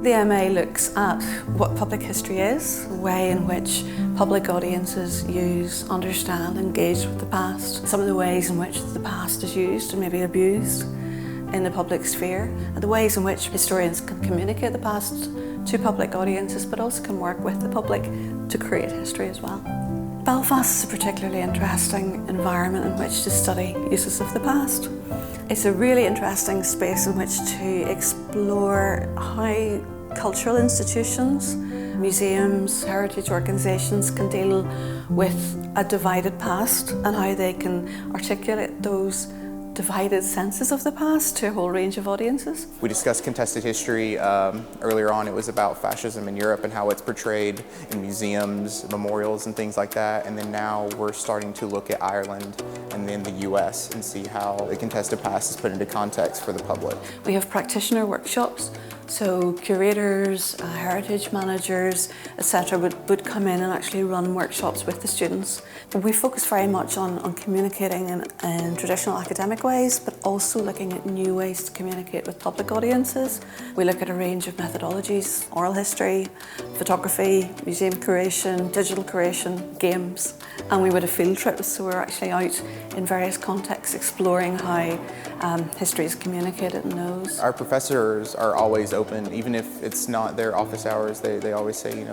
The MA looks at what public history is, the way in which public audiences use, understand, engage with the past, some of the ways in which the past is used and maybe abused in the public sphere, and the ways in which historians can communicate the past to public audiences but also can work with the public to create history as well. Belfast is a particularly interesting environment in which to study uses of the past. It's a really interesting space in which to explore how cultural institutions, museums, heritage organisations can deal with a divided past and how they can articulate those divided senses of the past to a whole range of audiences. We discussed contested history earlier on. It was about fascism in Europe and how it's portrayed in museums, memorials and things like that. And then now we're starting to look at Ireland and then the US and see how the contested past is put into context for the public. We have practitioner workshops, so curators, heritage managers, etc. would come in and actually run workshops with the students. We focus very much on communicating in traditional academic ways, but also looking at new ways to communicate with public audiences. We look at a range of methodologies: oral history, photography, museum curation, digital curation, games, and we would have field trips, so we're actually out in various contexts exploring how history is communicated in those. Our professors are always open, even if it's not their office hours. They always say,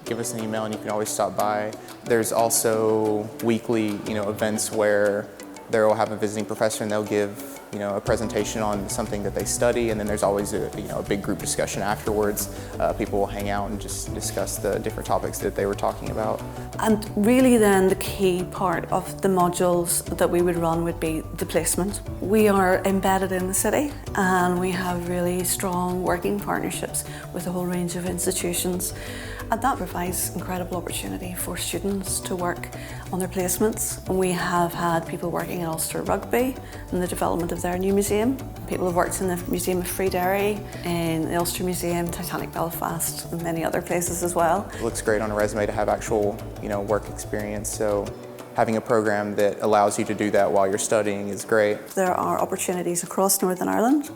give us an email and you can always stop by. There's also weekly, events where they'll have a visiting professor and they'll give, a presentation on something that they study, and then there's always a big group discussion afterwards. People will hang out and just discuss the different topics that they were talking about. And really then the key part of the modules that we would run would be the placement. We are embedded in the city and we have really strong working partnerships with a whole range of institutions. And that provides incredible opportunity for students to work on their placements. And we have had people working in Ulster Rugby in the development of their new museum. People have worked in the Museum of Free Derry, in the Ulster Museum, Titanic Belfast, and many other places as well. It looks great on a resume to have actual, work experience. So having a program that allows you to do that while you're studying is great. There are opportunities across Northern Ireland.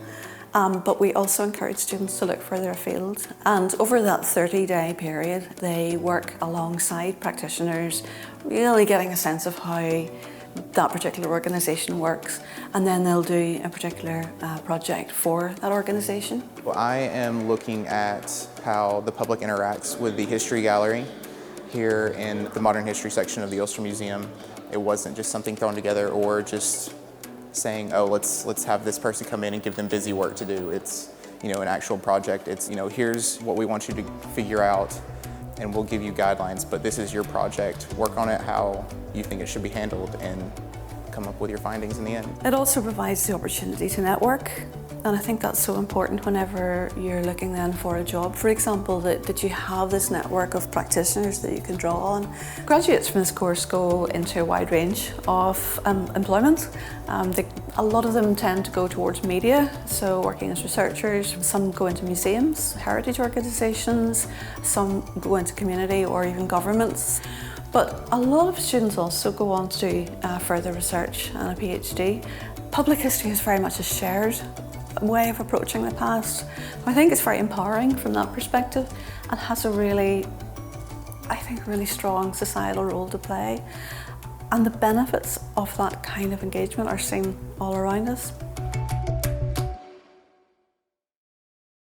But we also encourage students to look further afield. And over that 30-day period, they work alongside practitioners, really getting a sense of how that particular organisation works. And then they'll do a particular project for that organisation. Well, I am looking at how the public interacts with the History Gallery here in the Modern History section of the Ulster Museum. It wasn't just something thrown together or just saying, oh, let's have this person come in and give them busy work to do. It's, an actual project. It's, here's what we want you to figure out and we'll give you guidelines, but this is your project. Work on it how you think it should be handled and come up with your findings in the end. It also provides the opportunity to network. And I think that's so important whenever you're looking then for a job, for example, that you have this network of practitioners that you can draw on. Graduates from this course go into a wide range of employment. A lot of them tend to go towards media, so working as researchers. Some go into museums, heritage organisations, some go into community or even governments. But a lot of students also go on to do further research and a PhD. Public history is very much a shared way of approaching the past. I think it's very empowering from that perspective and has a really strong societal role to play. And the benefits of that kind of engagement are seen all around us.